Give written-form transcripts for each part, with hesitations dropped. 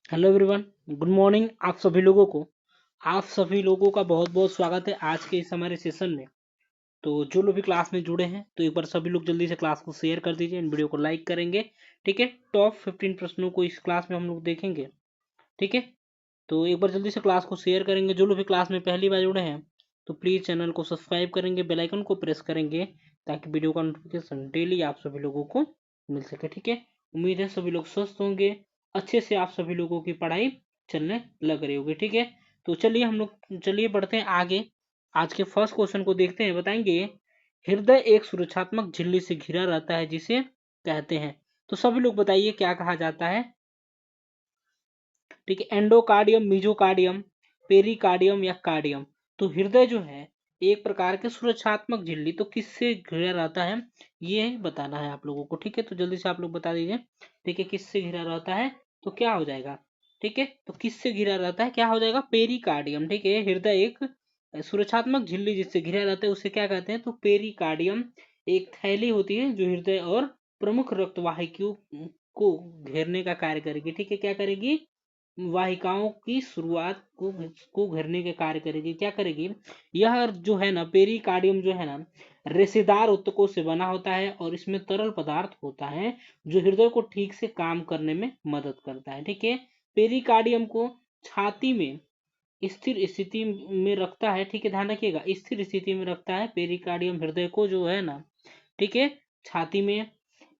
Hello everyone, good morning. आप सभी लोगों का बहुत बहुत स्वागत है आज के इस हमारे सेशन में। तो जो लोग भी क्लास में जुड़े हैं तो एक बार सभी लोग जल्दी से क्लास को शेयर कर दीजिए, इन वीडियो को लाइक करेंगे। ठीक है, टॉप 15 प्रश्नों को इस क्लास में हम लोग देखेंगे। ठीक है, तो एक बार जल्दी से क्लास को शेयर करेंगे। जो लोग भी क्लास में पहली बार जुड़े हैं तो प्लीज़ चैनल को सब्सक्राइब करेंगे, बेल आइकन को प्रेस करेंगे ताकि वीडियो का नोटिफिकेशन डेली आप सभी लोगों को मिल सके। ठीक है, उम्मीद है सभी लोग स्वस्थ होंगे, अच्छे से आप सभी लोगों की पढ़ाई चलने लग रही होगी। ठीक है, तो चलिए बढ़ते हैं आगे। आज के फर्स्ट क्वेश्चन को देखते हैं। बताएंगे, हृदय एक सुरक्षात्मक झिल्ली से घिरा रहता है जिसे कहते हैं। तो सभी लोग बताइए क्या कहा जाता है। ठीक है, एंडोकार्डियम, मीजोकार्डियम, पेरिकार्डियम या कार्डियम। तो हृदय जो है एक प्रकार के सुरक्षात्मक झिल्ली, तो किससे घिरा रहता है ये बताना है आप लोगों को। ठीक है, तो जल्दी से आप लोग बता दीजिए। ठीक है, किससे घिरा रहता है तो क्या हो जाएगा। ठीक है, तो किससे घिरा रहता है क्या हो जाएगा, पेरिकार्डियम। ठीक है, हृदय एक सुरक्षात्मक झिल्ली जिससे घिरा रहता है उसे क्या कहते हैं तो पेरिकार्डियम। एक थैली होती है जो हृदय और प्रमुख रक्तवाहिकियों को घेरने का कार्य करेगी। ठीक है, क्या करेगी, वाहिकाओं की शुरुआत को घेरने के कार्य करेगी। क्या करेगी, यह जो है ना पेरिकार्डियम जो है ना रेशेदार ऊतकों से बना होता है और इसमें तरल पदार्थ होता है जो हृदय को ठीक से काम करने में मदद करता है। ठीक है, पेरिकार्डियम को छाती में स्थिर स्थिति में रखता है। ठीक है, ध्यान रखिएगा, स्थिर स्थिति में रखता है पेरिकार्डियम हृदय को जो है ना। ठीक है, छाती में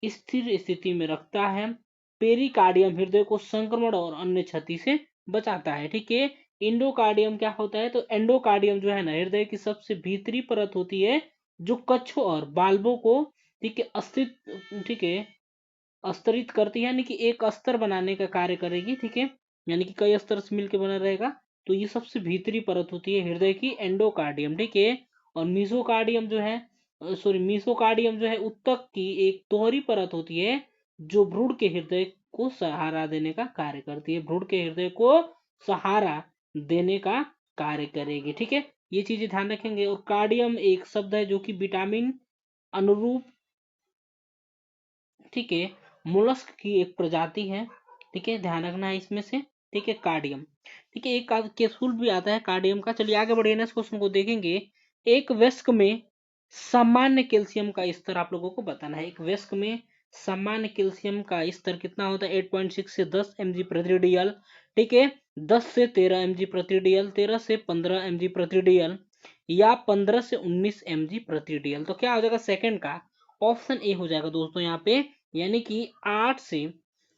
स्थिर स्थिति में रखता है। पेरिकार्डियम हृदय को संक्रमण और अन्य क्षति से बचाता है। ठीक है, इंडोकार्डियम क्या होता है तो एंडोकार्डियम जो है ना हृदय की सबसे भीतरी परत होती है जो कच्छों और बाल्बों को ठीक है ठीक है स्तरित करती है, यानी कि एक अस्तर बनाने का कार्य करेगी। ठीक है, यानी कि कई अस्तर से मिलकर बना रहेगा। तो ये सबसे भीतरी परत होती है हृदय की, एंडोकार्डियम। ठीक है, और मीसोकार्डियम जो है मीसोकार्डियम जो है उत्तक की एक दोहरी परत होती है जो भ्रूण के हृदय को सहारा देने का कार्य करती है। भ्रूण के हृदय को सहारा देने का कार्य करेगी। ठीक है, ये चीजें ध्यान रखेंगे। और कार्डियम एक शब्द है जो कि विटामिन अनुरूप ठीक है मोलस्क की एक प्रजाति है। ठीक है, ध्यान रखना है इसमें से। ठीक है, कार्डियम। ठीक है, एक कैप्सूल भी आता है कार्डियम का। चलिए आगे बढ़िए, नेक्स्ट क्वेश्चन को देखेंगे। एक वयस्क में सामान्य कैल्शियम का स्तर आप लोगों को बताना है। एक वयस्क में सामान्य कैल्शियम का स्तर कितना होता है 8.6 से 10 mg प्रति डीएल। ठीक है, 10 से 13 mg प्रति डीएल, 13 से 15 mg प्रति डीएल या 15 से 19 mg प्रति डीएल। तो क्या हो जाएगा सेकंड का ऑप्शन ए हो जाएगा दोस्तों यहाँ पे, यानी कि 8 से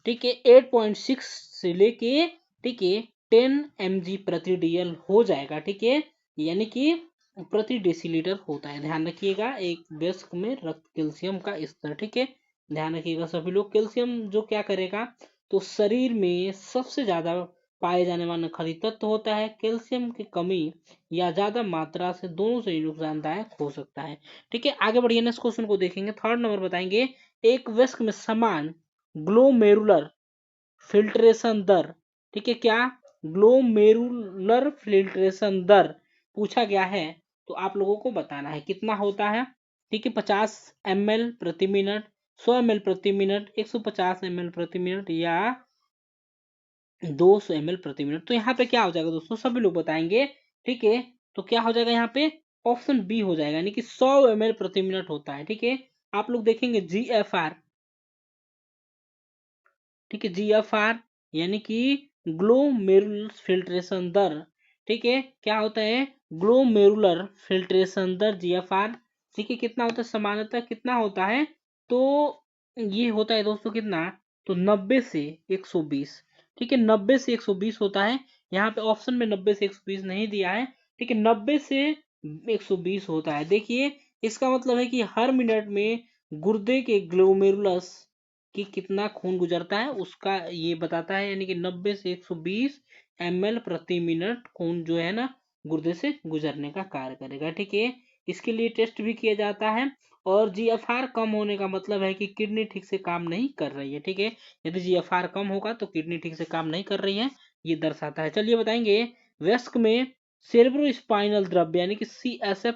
ठीक है 8.6 से लेके ठीक है 10 mg प्रति डीएल हो जाएगा। ठीक है, यानी कि प्रति डेसीलीटर होता है। ध्यान रखिएगा, एक वयस्क में रक्त कैल्शियम का स्तर। ठीक है, ध्यान रखिएगा सभी लोग। कैल्शियम जो क्या करेगा तो शरीर में सबसे ज्यादा पाए जाने वाला खनिज तत्व होता है। कैल्शियम की कमी या ज्यादा मात्रा से दोनों से ही नुकसानदायक हो सकता है। ठीक है, आगे बढ़िए, नेक्स्ट क्वेश्चन को देखेंगे। थर्ड नंबर बताएंगे, एक वयस्क में समान ग्लोमेरुलर फिल्ट्रेशन दर। ठीक है, क्या ग्लोमेरुलर फिल्ट्रेशन दर पूछा गया है तो आप लोगों को बताना है कितना होता है। ठीक है, 50 ml प्रति मिनट, 100 ml प्रति मिनट, 150 ml प्रति मिनट या 200 ml प्रति मिनट। तो यहाँ पे क्या हो जाएगा दोस्तों, सभी लोग बताएंगे। ठीक है, तो क्या हो जाएगा यहाँ पे ऑप्शन बी हो जाएगा, यानी कि 100 ml प्रति मिनट होता है। ठीक है, आप लोग देखेंगे GFR। ठीक है, GFR यानी कि ग्लोमेरुलर फिल्ट्रेशन दर। ठीक है, क्या होता है ग्लोमेरुलर फिल्ट्रेशन दर GFR। ठीक है, कितना होता है सामान्यतः कितना होता है तो ये होता है दोस्तों कितना तो 90 से 120। ठीक है, 90 से 120 होता है। यहाँ पे ऑप्शन में 90 से 120 नहीं दिया है। ठीक है, 90 से 120 होता है। देखिए, इसका मतलब है कि हर मिनट में गुर्दे के ग्लोमेरुलस कि कितना खून गुजरता है उसका ये बताता है, यानी कि 90 से 120 ml प्रति मिनट खून जो है ना गुर्दे से गुजरने का कार्य करेगा। ठीक है, इसके लिए टेस्ट भी किया जाता है। और GFR कम होने का मतलब है कि किडनी ठीक से काम नहीं कर रही है। ठीक है, यदि GFR कम होगा तो किडनी ठीक से काम नहीं कर रही है, ये दर्शाता है। चलिए बताएंगे, वयस्क में सेरेब्रोस्पाइनल द्रव्य यानी कि CSF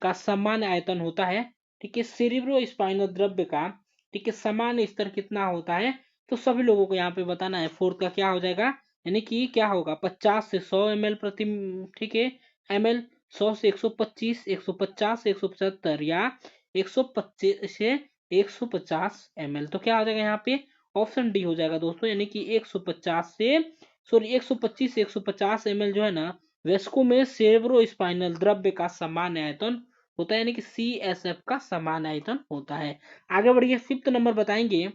का सामान्य आयतन होता है। ठीक है, सेरेब्रो स्पाइनल द्रव्य का ठीक है सामान्य स्तर कितना होता है तो सभी लोगों को यहाँ पे बताना है। फोर्थ का क्या हो जाएगा, यानी कि क्या होगा 50 से 100 ml प्रति, ठीक है, ml, 100 से 125, 150 से 175 या 125 से 150 ml। तो क्या हो जाएगा यहाँ पे ऑप्शन डी हो जाएगा दोस्तों, यानी कि 150 से, सॉरी 125 से 150 ml जो है ना, वेस्को में सेरेब्रो स्पाइनल द्रव्य का समान आयतन होता है, यानी कि CSF का समान आयतन होता है। आगे बढ़िए, फिफ्थ नंबर बताएंगे,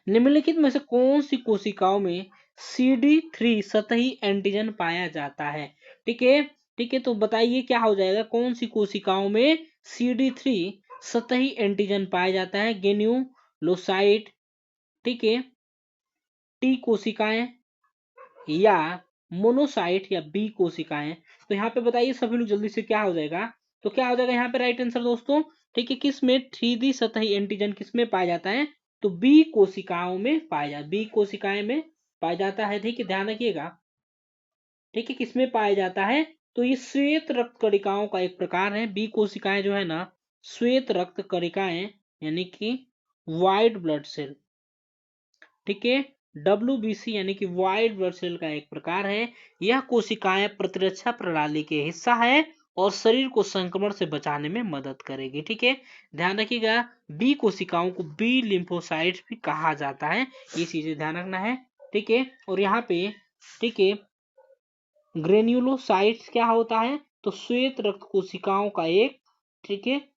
निम्नलिखित में से कौन सी कोशिकाओं में CD3 सतही एंटीजन पाया जाता है। ठीक है, ठीक है, तो बताइए क्या हो जाएगा, कौन सी कोशिकाओं में CD3 सतही एंटीजन पाया जाता है। ग्रेन्युलोसाइट, ठीक है, T कोशिकाएं या मोनोसाइट या बी कोशिकाएं। तो यहाँ पे बताइए सभी लोग जल्दी से क्या हो जाएगा, तो क्या हो जाएगा यहाँ पे राइट आंसर दोस्तों, ठीक है, किस में 3D सतही एंटीजन किस में पाया जाता है, तो बी कोशिकाओं में पाया जाता है, बी कोशिकाएं में पाया जाता है। ठीक है, ध्यान रखिएगा, ठीक है, किसमें पाया जाता है, तो ये श्वेत रक्त कणिकाओं का एक प्रकार है। बी कोशिकाएं जो है ना, श्वेत रक्त कणिकाएं यानी कि व्हाइट ब्लड सेल, ठीक है, WBC यानी कि व्हाइट ब्लड सेल का एक प्रकार है। यह कोशिकाएं प्रतिरक्षा प्रणाली के हिस्सा है और शरीर को संक्रमण से बचाने में मदद करेगी। ठीक है, ध्यान रखिएगा, बी कोशिकाओं को बी लिम्फोसाइट्स भी कहा जाता है, ये चीजें ध्यान रखना है। ठीक है, और यहाँ पे, ठीक है, ग्रेन्युलोसाइट्स क्या होता है, तो श्वेत रक्त कोशिकाओं का एक, ठीक है,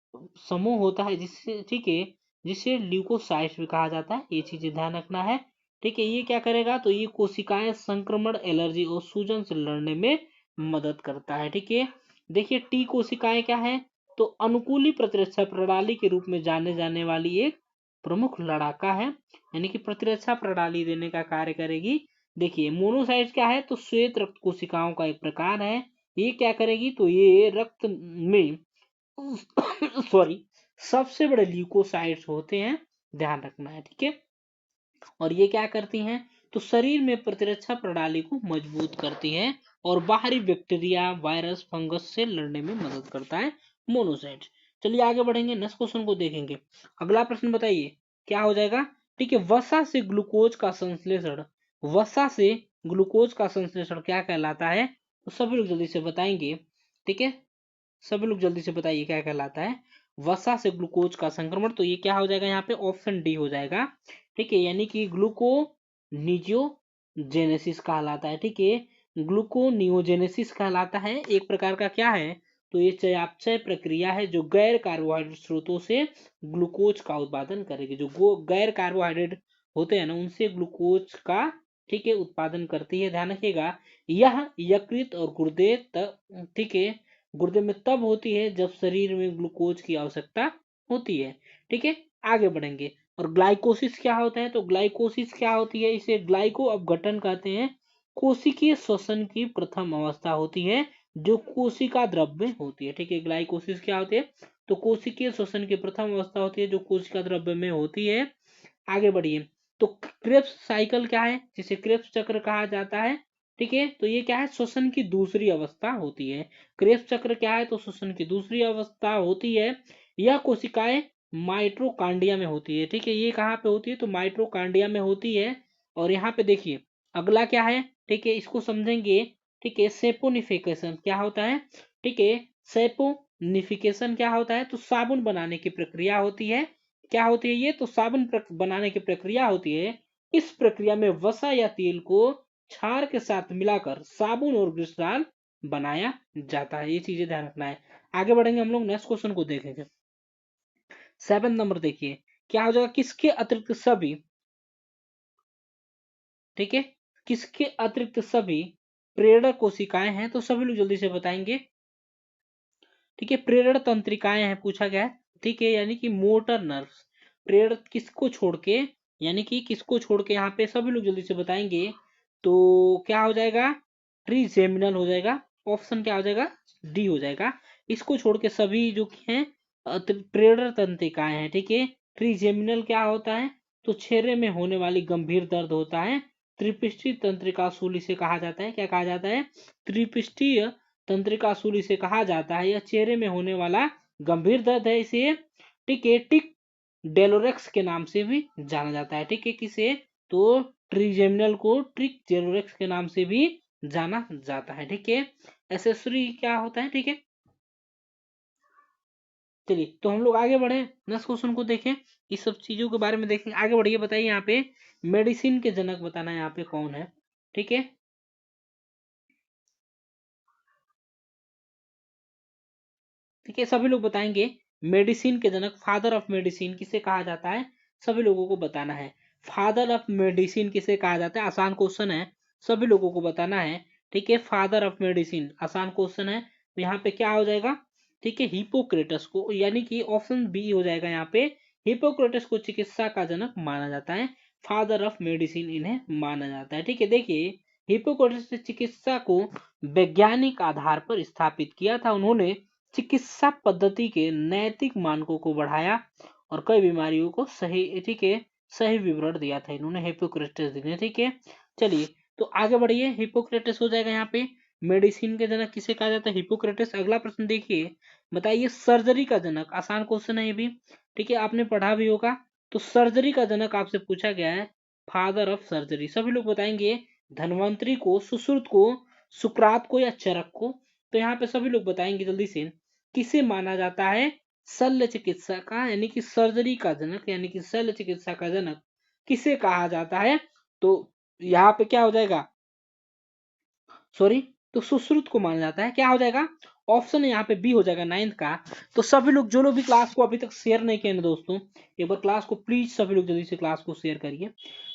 समूह होता है, जिससे, ठीक है, जिसे ल्यूकोसाइट्स भी कहा जाता है, ये चीजें ध्यान रखना है। ठीक है, ये क्या करेगा, तो ये कोशिकाएं संक्रमण, एलर्जी और सूजन से लड़ने में मदद करता है। ठीक है, देखिए टी कोशिकाएं क्या है, तो अनुकूली प्रतिरक्षा प्रणाली के रूप में जाने जाने वाली एक प्रमुख लड़ाका है, यानी कि प्रतिरक्षा प्रणाली देने का कार्य करेगी। देखिए मोनोसाइट्स क्या है, तो श्वेत रक्त कोशिकाओं का एक प्रकार है। ये क्या करेगी, तो ये रक्त में सॉरी सबसे बड़े ल्यूकोसाइट्स होते हैं, ध्यान रखना है। ठीक है, और ये क्या करती हैं, तो शरीर में प्रतिरक्षा प्रणाली को मजबूत करती है और बाहरी बैक्टीरिया, वायरस, फंगस से लड़ने में मदद करता है मोनोसाइट्स। चलिए आगे बढ़ेंगे, नेक्स्ट क्वेश्चन को देखेंगे। अगला प्रश्न बताइए क्या हो जाएगा। ठीक है, वसा से ग्लूकोज का संश्लेषण, वसा से ग्लूकोज का संश्लेषण क्या कहलाता है, तो सभी लोग जल्दी से बताएंगे। ठीक है, सभी लोग जल्दी से बताइए क्या कहलाता है, वसा से ग्लूकोज का संक्रमण। तो ये क्या हो जाएगा, यहाँ पे ऑप्शन डी हो जाएगा। ठीक है, यानी कि ग्लूकोनियोजेनेसिस कहलाता है। ठीक है, ग्लूकोनियोजेनेसिस कहलाता है, एक प्रकार का क्या है, तो ये चयापचय प्रक्रिया है जो गैर कार्बोहाइड्रेट स्रोतों से ग्लूकोज का उत्पादन करेगी। जो गैर कार्बोहाइड्रेट होते हैं ना, उनसे ग्लूकोज का, ठीक है, उत्पादन करती है। ध्यान रखिएगा, यह यकृत और गुर्दे तक, ठीक है, गुर्दे में तब होती है जब शरीर में ग्लूकोज की आवश्यकता होती है। ठीक है, आगे बढ़ेंगे। और ग्लाइकोसिस क्या होता है, तो ग्लाइकोसिस क्या होती है, इसे ग्लाइको अपघटन कहते हैं। कोशिकीय श्वसन की प्रथम अवस्था होती है जो कोशिका द्रव्य में होती है। ठीक है, ग्लाइकोसिस क्या होती है, तो कोशिकीय श्वसन की प्रथम अवस्था होती है जो कोशिका द्रव्य में होती है। आगे बढ़िए, तो क्रेब्स साइकिल क्या है, जिसे क्रेब्स चक्र कहा जाता है। ठीक है, तो ये क्या है, श्वसन की दूसरी अवस्था होती है। क्रेब्स चक्र क्या है, तो श्वसन की दूसरी अवस्था होती है। यह कोशिकाएं माइट्रोकांडिया में होती है। ठीक है, ये कहाँ पे होती है, तो माइट्रोकांडिया में होती है। और यहाँ पे देखिए अगला क्या है, ठीक है, इसको समझेंगे। ठीक है, सेपोनिफिकेशन क्या होता है, ठीक है, सेपोनिफिकेशन क्या होता है, तो साबुन बनाने की प्रक्रिया होती है। क्या होती है ये, तो साबुन बनाने की प्रक्रिया होती है। इस प्रक्रिया में वसा या तेल को क्षार के साथ मिलाकर साबुन और ग्लिसरॉल बनाया जाता है, ये चीजें ध्यान रखना है। आगे बढ़ेंगे हम लोग, नेक्स्ट क्वेश्चन को देखेंगे। 7 नंबर देखिए क्या हो जाएगा, किसके अतिरिक्त सभी, ठीक है, किसके अतिरिक्त सभी प्रेरक कोशिकाएं हैं, तो सभी लोग जल्दी से बताएंगे। ठीक है, प्रेरण तंत्रिकाएं हैं पूछा गया है। ठीक है, यानी कि मोटर नर्व्स, प्रेरण किसको छोड़ के, यानी कि किसको छोड़ के, यहाँ पे सभी लोग जल्दी से बताएंगे। तो क्या हो जाएगा, ट्रीजेमिनल हो जाएगा, ऑप्शन क्या हो जाएगा, डी हो जाएगा। इसको छोड़ के सभी जो हैं प्रेरण तंत्रिकाएं हैं। ठीक है, ट्रीजेमिनल क्या होता है, तो छेरे में होने वाली गंभीर दर्द होता है। त्रिपिष्टीय तंत्रिका सूली से कहा जाता है, क्या कहा जाता है, त्रिपिष्टीय तंत्रिका सूली से कहा जाता है। यह चेहरे में होने वाला गंभीर दर्द है, इसे टिक डेलोरेक्स के नाम से भी जाना जाता है। ठीक है, किसे? तो ट्रिजेमिनल को ट्रिक के नाम से भी जाना जाता है। ठीक है, एसेसरी क्या होता है? ठीक है, चलिए तो हम लोग आगे बढ़े, नेक्स्ट क्वेश्चन को देखें, इस सब चीजों के बारे में देखेंगे। आगे बढ़िए, बताइए यहाँ पे मेडिसिन के जनक बताना है यहाँ पे कौन है? ठीक है, ठीक है, सभी लोग बताएंगे। मेडिसिन के जनक, फादर ऑफ मेडिसिन किसे कहा जाता है? सभी लोगों को बताना है। फादर ऑफ मेडिसिन किसे कहा जाता है? आसान क्वेश्चन है, सभी लोगों को बताना है। ठीक है, फादर ऑफ मेडिसिन आसान क्वेश्चन है, तो यहाँ पे क्या हो जाएगा? ठीक है, हिपोक्रेटस को, यानी कि ऑप्शन बी हो जाएगा यहाँ पे। हिपोक्रेटस को चिकित्सा का जनक माना जाता है, फादर ऑफ मेडिसिन इन्हें माना जाता है। ठीक है, देखिए हिपोक्रेटस ने चिकित्सा को वैज्ञानिक आधार पर स्थापित किया था। उन्होंने चिकित्सा पद्धति के नैतिक मानकों को बढ़ाया और कई बीमारियों को सही, ठीक है, सही विवरण दिया था इन्होंने, हिपोक्रेटस ने। ठीक है, चलिए तो आगे बढ़िए, हिपोक्रेटस हो जाएगा यहाँ पे। मेडिसिन के जनक किसे कहा जाता है? हिपोक्रेटस। अगला प्रश्न देखिए, बताइए सर्जरी का जनक, आसान क्वेश्चन है ये भी, ठीक है, आपने पढ़ा भी होगा। तो सर्जरी का जनक आपसे पूछा गया है, फादर ऑफ सर्जरी, सभी लोग बताएंगे। धन्वंतरी को, सुश्रुत को, सुकरात को या चरक को? तो यहाँ पे सभी लोग बताएंगे जल्दी से, किसे माना जाता है शल्य चिकित्सा का, यानी कि सर्जरी का जनक, यानी कि शल्य चिकित्सा का जनक किसे कहा जाता है? तो यहाँ पे क्या हो जाएगा? सॉरी, तो सुश्रुत को माना जाता है। क्या हो जाएगा? ऑप्शन यहाँ पे बी हो जाएगा, नाइन्थ का। तो सभी लोग, जो लोग भी क्लास को अभी तक शेयर नहीं किए ना दोस्तों, एक बार क्लास को प्लीज सभी लोग जल्दी से क्लास को शेयर करिए।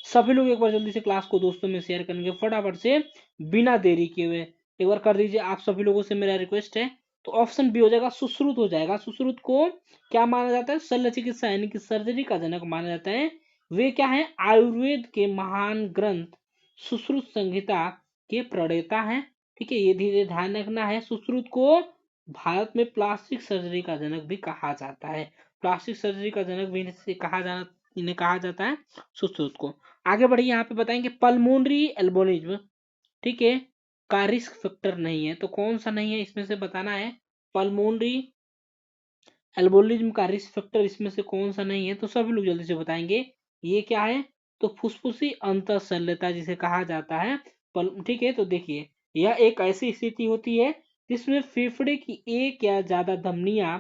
सभी लोग एक बार जल्दी से क्लास को दोस्तों में शेयर करेंगे फटाफट से, बिना देरी किए हुए एक बार कर दीजिए। आप सभी लोगों से मेरा रिक्वेस्ट है। तो ऑप्शन बी हो जाएगा, सुश्रुत हो जाएगा। सुश्रुत को क्या माना जाता है? शल्य चिकित्सा यानी कि सर्जरी का जनक माना जाता है। वे क्या है? आयुर्वेद के महान ग्रंथ सुश्रुत संहिता के प्रणेता हैं। ठीक है, ये धीरे ध्यान रखना है। सुश्रुत को भारत में प्लास्टिक सर्जरी का जनक भी कहा जाता है। प्लास्टिक सर्जरी का जनक भी इन्हें कहा जाता है, सुश्रुत को। आगे बढ़िए, यहाँ पे बताएंगे पल्मोनरी एल्बोलिज्म, ठीक है, का रिस्क फैक्टर नहीं है। तो कौन सा नहीं है इसमें से बताना है। पल्मोनरी एल्बोलिज्म का रिस्क फैक्टर इसमें से कौन सा नहीं है? तो सभी लोग जल्दी से बताएंगे। ये क्या है? तो फुसफुसी अंतःशल्यता जिसे कहा जाता है। ठीक है, तो देखिए यह एक ऐसी स्थिति होती है जिसमें फेफड़े की एक या ज्यादा धमनियां,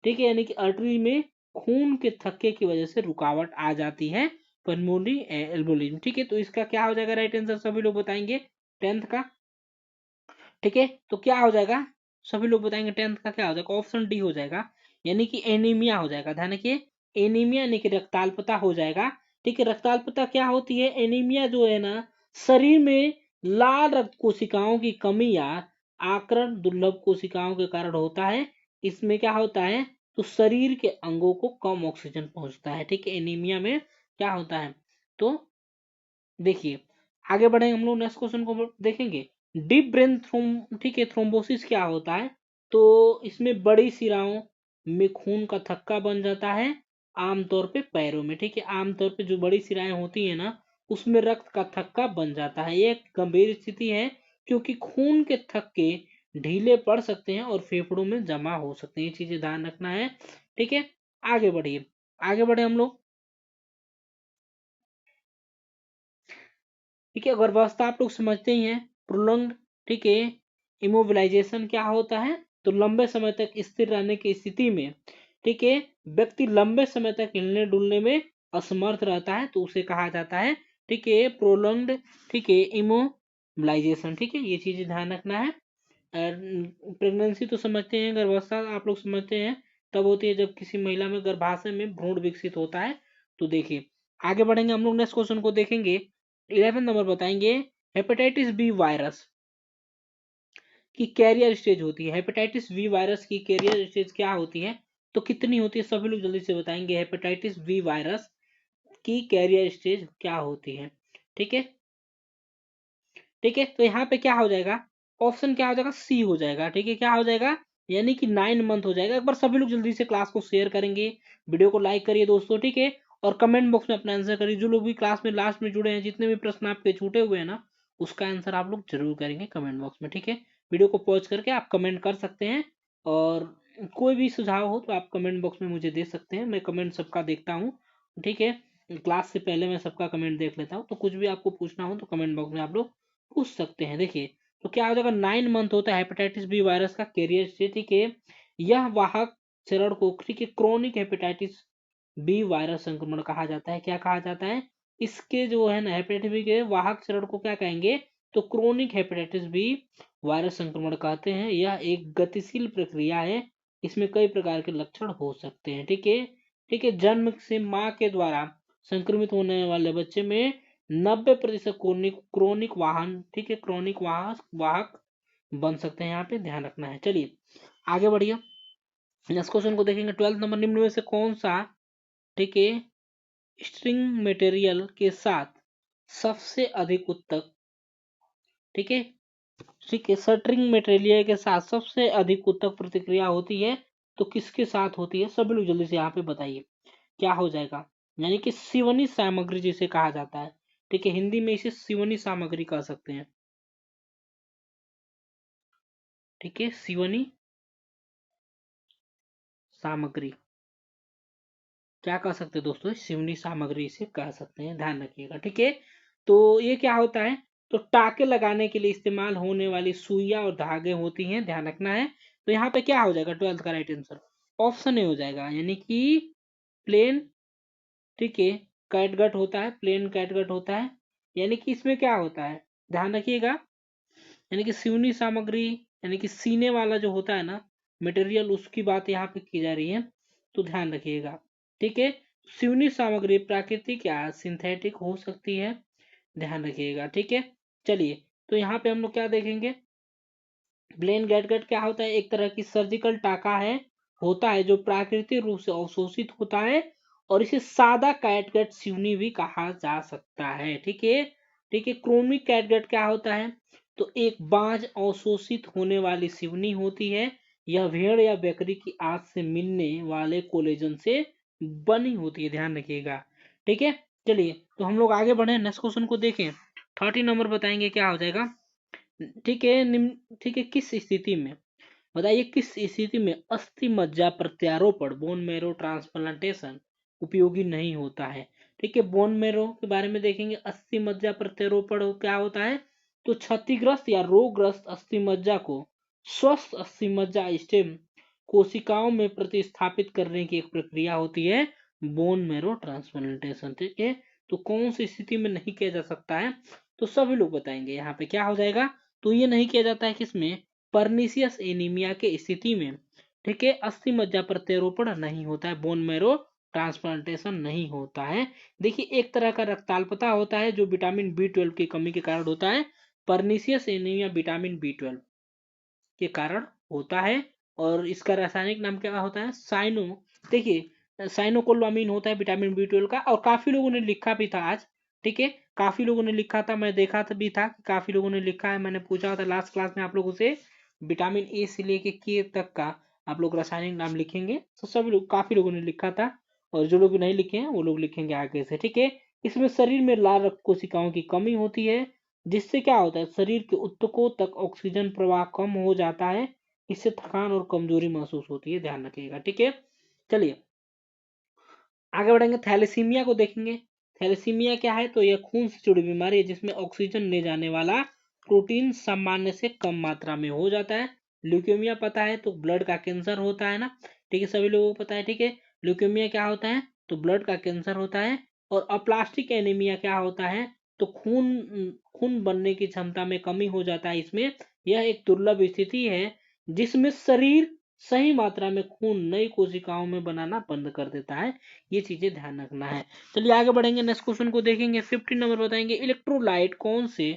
ठीक है, यानी कि आर्टरी में खून के थक्के की वजह से रुकावट आ जाती है, पल्मोनरी एल्बोलिज्म। ठीक है, तो इसका क्या हो जाएगा राइट आंसर? सभी लोग बताएंगे टेंथ का। ठीक है, तो क्या हो जाएगा? सभी लोग बताएंगे टेंथ का क्या हो जाएगा? ऑप्शन डी हो जाएगा, यानी कि एनीमिया हो जाएगा। ध्यान रखिए, एनीमिया यानी कि रक्ताल्पता हो जाएगा। ठीक है, रक्ताल्पता क्या होती है? एनीमिया जो है ना, शरीर में लाल रक्त कोशिकाओं की कमी या आकरण दुर्लभ कोशिकाओं के कारण होता है। इसमें क्या होता है? तो शरीर के अंगों को कम ऑक्सीजन पहुंचता है। ठीक है, एनीमिया में क्या होता है? तो देखिए आगे बढ़ेंगे, हम लोग नेक्स्ट क्वेश्चन को देखेंगे। डीप ब्रेन थ्रोम, ठीक है, थ्रोम्बोसिस क्या होता है? तो इसमें बड़ी शिराओं में खून का थक्का बन जाता है, आमतौर पे पैरों में। ठीक है, आमतौर पे जो बड़ी शिराएं होती है ना, उसमें रक्त का थक्का बन जाता है। ये एक गंभीर स्थिति है, क्योंकि खून के थक्के ढीले पड़ सकते हैं और फेफड़ों में जमा हो सकते हैं। ये चीजें ध्यान रखना है। ठीक है, आगे बढ़िए, आगे बढ़े हम लोग। ठीक है, गर्भावस्था आप लोग समझते ही हैं, प्रोलॉन्ग, ठीक है, इमोबिलाइजेशन क्या होता है? तो लंबे समय तक स्थिर रहने की स्थिति में, ठीक है, व्यक्ति लंबे समय तक हिलने डुलने में असमर्थ रहता है, तो उसे कहा जाता है, ठीक है, प्रोलॉन्ग्ड, ठीक है, इमोबिलाइजेशन। ठीक है, ये चीज ध्यान रखना है। प्रेगनेंसी तो समझते हैं, गर्भावस्था आप लोग समझते हैं, तब होती है जब किसी महिला में गर्भाशय में भ्रूण विकसित होता है। तो देखिए आगे बढ़ेंगे हम लोग, नेक्स्ट क्वेश्चन को देखेंगे। 11 नंबर बताएंगे, हेपेटाइटिस बी वायरस की कैरियर स्टेज होती है। हेपेटाइटिस बी वायरस की कैरियर स्टेज क्या होती है? तो कितनी होती है? सभी लोग जल्दी से बताएंगे, हेपेटाइटिस बी वायरस की कैरियर स्टेज क्या होती है? ठीक है, ठीक है, तो यहाँ पे क्या हो जाएगा? ऑप्शन क्या हो जाएगा? सी हो जाएगा। ठीक है, क्या हो जाएगा? यानी कि 9 मंथ हो जाएगा। एक बार सभी लोग जल्दी से क्लास को शेयर करेंगे, वीडियो को लाइक करिए दोस्तों। ठीक है, और कमेंट बॉक्स में अपना आंसर करिए। जो लोग भी क्लास में लास्ट में जुड़े हैं, जितने भी प्रश्न आपके छूटे हुए हैं ना, उसका आंसर आप लोग जरूर करेंगे कमेंट बॉक्स में। ठीक है, वीडियो को पॉज करके आप कमेंट कर सकते हैं, और कोई भी सुझाव हो तो आप कमेंट बॉक्स में मुझे दे सकते हैं, मैं कमेंट सबका देखता हूँ, ठीक है। क्लास से पहले मैं सबका कमेंट देख लेता हूँ, तो कुछ भी आपको पूछना हो तो कमेंट बॉक्स में आप लोग पूछ सकते हैं। देखिए तो क्या हो जाएगा, 9 मंथ होता है हेपेटाइटिस बी वायरस का कैरियर से, ठीक है। यह वाहक चरण को, ठीक है, क्रोनिक हेपेटाइटिस बी वायरस संक्रमण कहा जाता है। क्या कहा जाता है, इसके जो है ना हेपेटाइटिस बी के वाहक चरण को क्या कहेंगे, तो क्रोनिक हेपेटाइटिस बी वायरस संक्रमण कहते हैं। यह एक गतिशील प्रक्रिया है, इसमें कई प्रकार के लक्षण हो सकते हैं, ठीक है। ठीक है, जन्म से माँ के द्वारा संक्रमित होने वाले बच्चे में 90% क्रोनिक वाहन, ठीक है, क्रोनिक वाहक बन सकते हैं। यहाँ पे ध्यान रखना है। चलिए आगे बढ़िए, नेक्स्ट क्वेश्चन को देखेंगे। 12 नंबर, निम्न में से कौन सा, ठीक है, स्ट्रिंग मटेरियल के साथ सबसे अधिक उत्तक, ठीक है, ठीक है, स्ट्रिंग मटेरियल के साथ सबसे अधिक उत्तक प्रतिक्रिया होती है, तो किसके साथ होती है, सभी लोग जल्दी से यहाँ पे बताइए क्या हो जाएगा। यानी कि सिवनी सामग्री जिसे कहा जाता है, ठीक है, हिंदी में इसे सिवनी सामग्री कह सकते हैं, ठीक है, सिवनी सामग्री क्या कह सकते हैं दोस्तों, सिवनी सामग्री से कह सकते हैं, ध्यान रखिएगा, ठीक है। तो ये क्या होता है, तो टाके लगाने के लिए इस्तेमाल होने वाली सुइयां और धागे होती हैं, ध्यान रखना है। तो यहाँ पे क्या हो जाएगा, 12th का राइट आंसर ऑप्शन ए हो जाएगा, यानी कि प्लेन, ठीक है, कैटगट होता है, प्लेन कैटगट होता है। यानी कि इसमें क्या होता है, ध्यान रखिएगा, यानी कि सिवनी सामग्री, यानी कि सीने वाला जो होता है ना मटेरियल, उसकी बात यहाँ पे की जा रही है, तो ध्यान रखिएगा, ठीक है। सिवनी सामग्री प्राकृतिक या सिंथेटिक हो सकती है, ध्यान रखिएगा, ठीक है। चलिए तो यहाँ पे हम लोग क्या देखेंगे, प्लेन कैटगट क्या होता है, एक तरह की सर्जिकल टाका है, होता है जो प्राकृतिक रूप से अवशोषित होता है, और इसे सादा कैटगट सिवनी भी कहा जा सकता है, ठीक है। ठीक है, क्रोमिक कैटगट क्या होता है, तो एक बांझ अवशोषित होने वाली सिवनी होती है, यह भेड़ या बकरी की आंत से मिलने वाले कोलेजन से बनी होती है, ध्यान रखिएगा, ठीक है। चलिए तो हम लोग आगे बढ़े, नेक्स्ट क्वेश्चन को देखें। 30 नंबर बताएंगे क्या हो जाएगा, ठीक है, निम्न, ठीक है, किस स्थिति में, बताइए किस स्थिति में अस्थि मज्जा प्रत्यारोपण बोन मेरो ट्रांसप्लांटेशन उपयोगी नहीं होता है। ठीक है, बोन मेरो के बारे में देखेंगे, अस्थि मज्जा प्रत्यारोपण क्या होता है, तो क्षतिग्रस्त या रोगग्रस्त अस्थि मज्जा को स्वस्थ अस्थि मज्जा स्टेम कोशिकाओं में प्रतिस्थापित करने की एक प्रक्रिया होती है, बोन मेरो ट्रांसप्लांटेशन, ठीक है। तो कौन सी स्थिति में नहीं किया जा सकता है, तो सभी लोग बताएंगे यहाँ पे क्या हो जाएगा, तो ये नहीं किया जाता है किसमें, परनीसियस एनीमिया के स्थिति में, ठीक है, अस्थि मज्जा प्रत्यारोपण नहीं होता है, बोन मैरो ट्रांसप्लांटेशन नहीं होता है। देखिए एक तरह का रक्ताल्पता होता है जो विटामिन बी 12 की कमी के कारण होता है, परनीसियस एनीमिया विटामिन बी 12 के कारण होता है, और इसका रासायनिक नाम क्या होता है, साइनो, देखिए साइनोकोल्वामीन होता है विटामिन बी 12 का, और काफी लोगों ने लिखा भी था आज, ठीक है, काफी लोगों ने लिखा था, मैं देखा था भी था, काफी लोगों ने लिखा है, मैंने पूछा था लास्ट क्लास में आप लोगों से, विटामिन ए से लेके के तक का आप लोग रासायनिक नाम लिखेंगे, तो सभी लोग, काफी लोगों ने लिखा था, और जो लोग नहीं लिखे हैं वो लोग लिखेंगे आगे से, ठीक है। इसमें शरीर में लाल रक्त कोशिकाओं की कमी होती है, जिससे क्या होता है, शरीर के ऊतकों तक ऑक्सीजन प्रवाह कम हो जाता है, इससे थकान और कमजोरी महसूस होती है, ध्यान रखिएगा, ठीक है। चलिए आगे बढ़ेंगे, थैलेसीमिया को देखेंगे। थैलेसीमिया क्या है, तो यह खून से जुड़ी बीमारी है जिसमें ऑक्सीजन ले जाने वाला प्रोटीन सामान्य से कम मात्रा में हो जाता है। ल्यूकेमिया पता है, तो ब्लड का कैंसर होता है ना, ठीक है, सभी लोगों को पता है, ठीक है। ल्यूकेमिया क्या होता है, तो ब्लड का कैंसर होता है। और अप्लास्टिक एनीमिया क्या होता है, तो खून खून बनने की क्षमता में कमी हो जाता है इसमें। यह एक दुर्लभ स्थिति है जिसमें शरीर सही मात्रा में खून नई कोशिकाओं में बनाना बंद कर देता है, ये चीजें ध्यान रखना है। चलिए आगे बढ़ेंगे, नेक्स्ट क्वेश्चन को देखेंगे। 15 नंबर बताएंगे, इलेक्ट्रोलाइट कौन से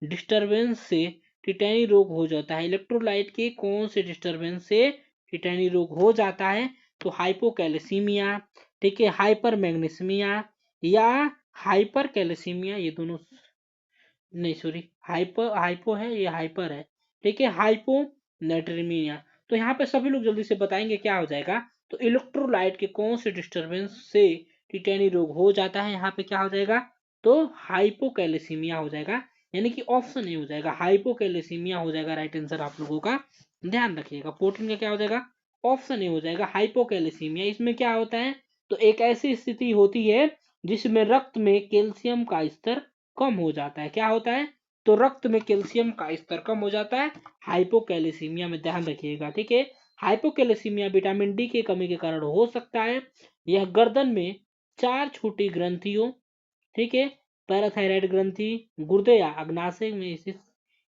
डिस्टरबेंस से टिटैनी रोग हो जाता है, इलेक्ट्रोलाइट के कौन से डिस्टरबेंस से टिटैनी रोग हो जाता है, तो हाइपोकैलेसीमिया, ठीक है, हाइपर मैग्नीसिमिया या हाइपर कैलेसीमिया, ये दोनों, नहीं सॉरी, हाइपो है, ये हाइपर है, ठीक है, हाइपो नाइट्रीमिया। तो यहाँ पे सभी लोग जल्दी से बताएंगे क्या हो जाएगा, तो इलेक्ट्रोलाइट के कौन से डिस्टरबेंस से टिटैनी रोग हो जाता है, यहाँ पे क्या हो जाएगा, तो हाइपोकैलेसीमिया हो जाएगा, यानी कि ऑप्शन ए हो जाएगा, हाइपोकैलेसीमिया हो जाएगा राइट आंसर आप लोगों का, ध्यान रखिएगा। 14 का क्या हो जाएगा, ऑप्शन ए हो जाएगा हाइपोकैल्सीमिया। इसमें क्या होता है, तो एक ऐसी स्थिति होती है जिसमें रक्त में कैल्शियम का स्तर कम हो जाता है। क्या होता है, तो रक्त में कैल्शियम का स्तर कम हो जाता है हाइपोकैल्सीमिया में, ध्यान रखिएगा, ठीक है। हाइपोकैल्सीमिया विटामिन डी की कमी के कारण हो सकता है। यह गर्दन में 4 छोटी ग्रंथियों, ठीक है, पैराथायराइड ग्रंथि, गुर्दे या अग्नाशय में स्थित,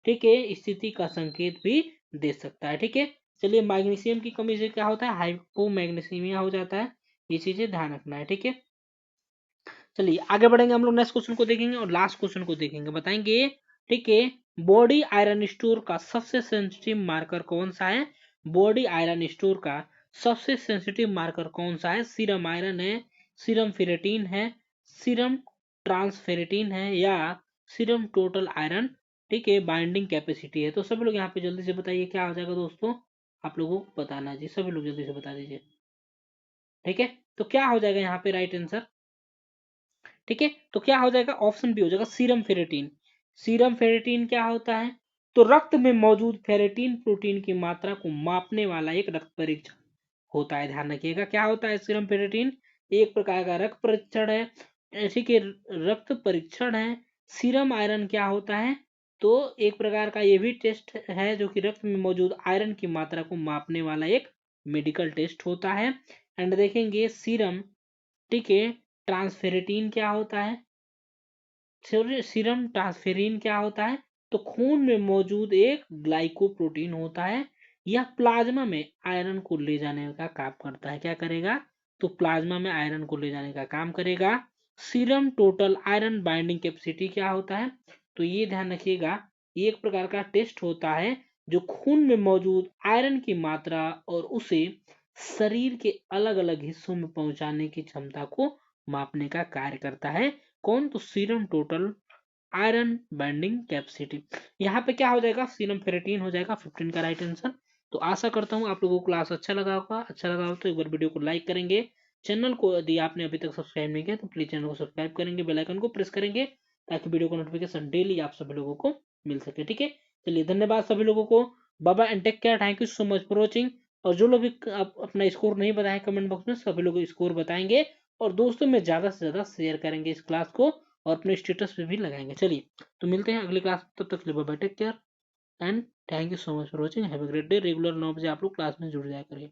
ठीक है, स्थिति का संकेत भी दे सकता है, ठीक है। चलिए, मैग्नीशियम की कमी से क्या होता है, हाइपोमैग्नीसीमिया हो जाता है। ये चीजें ध्यान रखना है, ठीक है। चलिए आगे बढ़ेंगे, हम लोग नेक्स्ट क्वेश्चन को देखेंगे और लास्ट क्वेश्चन को देखेंगे, बताएंगे, ठीक है। बॉडी आयरन स्टोर का सबसे सेंसिटिव मार्कर कौन सा है? बॉडी आयरन स्टोर का सबसे सेंसिटिव मार्कर कौन सा है? सीरम आयरन है, सीरम फेरेटिन है, सीरम ट्रांसफेरेटिन है, या सीरम टोटल आयरन, ठीक है, बाइंडिंग कैपेसिटी है। तो सभी लोग यहाँ पे जल्दी से बताइए क्या हो जाएगा दोस्तों, आप लोगों को बताना है जी, सभी लोग जल्दी से बता दीजिए, ठीक है। तो क्या हो जाएगा यहाँ पे राइट आंसर, ठीक है। तो क्या हो जाएगा, ऑप्शन बी हो जाएगा सीरम फेरेटिन। सीरम फेरेटिन क्या होता है, तो रक्त में मौजूद फेरेटिन प्रोटीन की मात्रा को मापने वाला एक रक्त परीक्षण होता है। ध्यान रखिएगा, क्या होता है सीरम फेरेटिन, एक प्रकार का रक्त परीक्षण है, ऐसे के रक्त परीक्षण है। सीरम आयरन क्या होता है, तो एक प्रकार का ये भी टेस्ट है जो कि रक्त में मौजूद आयरन की मात्रा को मापने वाला एक मेडिकल टेस्ट होता है। एंड देखेंगे सीरम, ठीक है, ट्रांसफेरेटिन क्या होता है, सीरम ट्रांसफेरिन क्या होता है, तो खून में मौजूद एक ग्लाइकोप्रोटीन होता है। यह प्लाज्मा में आयरन को ले जाने का काम करता है। क्या करेगा, तो प्लाज्मा में आयरन को ले जाने का काम करेगा। Serum total iron binding capacity क्या होता है, तो ये ध्यान रखिएगा, एक प्रकार का टेस्ट होता है जो खून में मौजूद आयरन की मात्रा और उसे शरीर के अलग अलग हिस्सों में पहुंचाने की क्षमता को मापने का कार्य करता है। कौन, तो serum total iron binding capacity. यहाँ पे क्या हो जाएगा, सीरम फेरेटिन हो जाएगा 15 का राइट आंसर। तो आशा करता हूँ आप लोगों को क्लास अच्छा लगा होगा, अच्छा लगा हो तो एक बार वीडियो को लाइक करेंगे, चैनल को यदि आपने अभी तक सब्सक्राइब नहीं किया तो प्लीज चैनल को सब्सक्राइब करेंगे, बेल आइकन को प्रेस करेंगे ताकि वीडियो का नोटिफिकेशन डेली आप सभी लोगों को मिल सके, ठीक है। चलिए धन्यवाद सभी लोगों को, बाबा and take care, thank you so much for watching. और जो लोग भी अपना स्कोर नहीं बताए कमेंट बॉक्स में, सभी लोग स्कोर बताएंगे और दोस्तों में ज्यादा से ज्यादा शेयर करेंगे इस क्लास को और अपने स्टेटस पे भी लगाएंगे। चलिए तो मिलते हैं अगली क्लास, तब तक के लिए bye bye, take care and thank you so much for watching, have a great day. Regular 9 बजे आप लोग क्लास में जुड़ जाया करिए।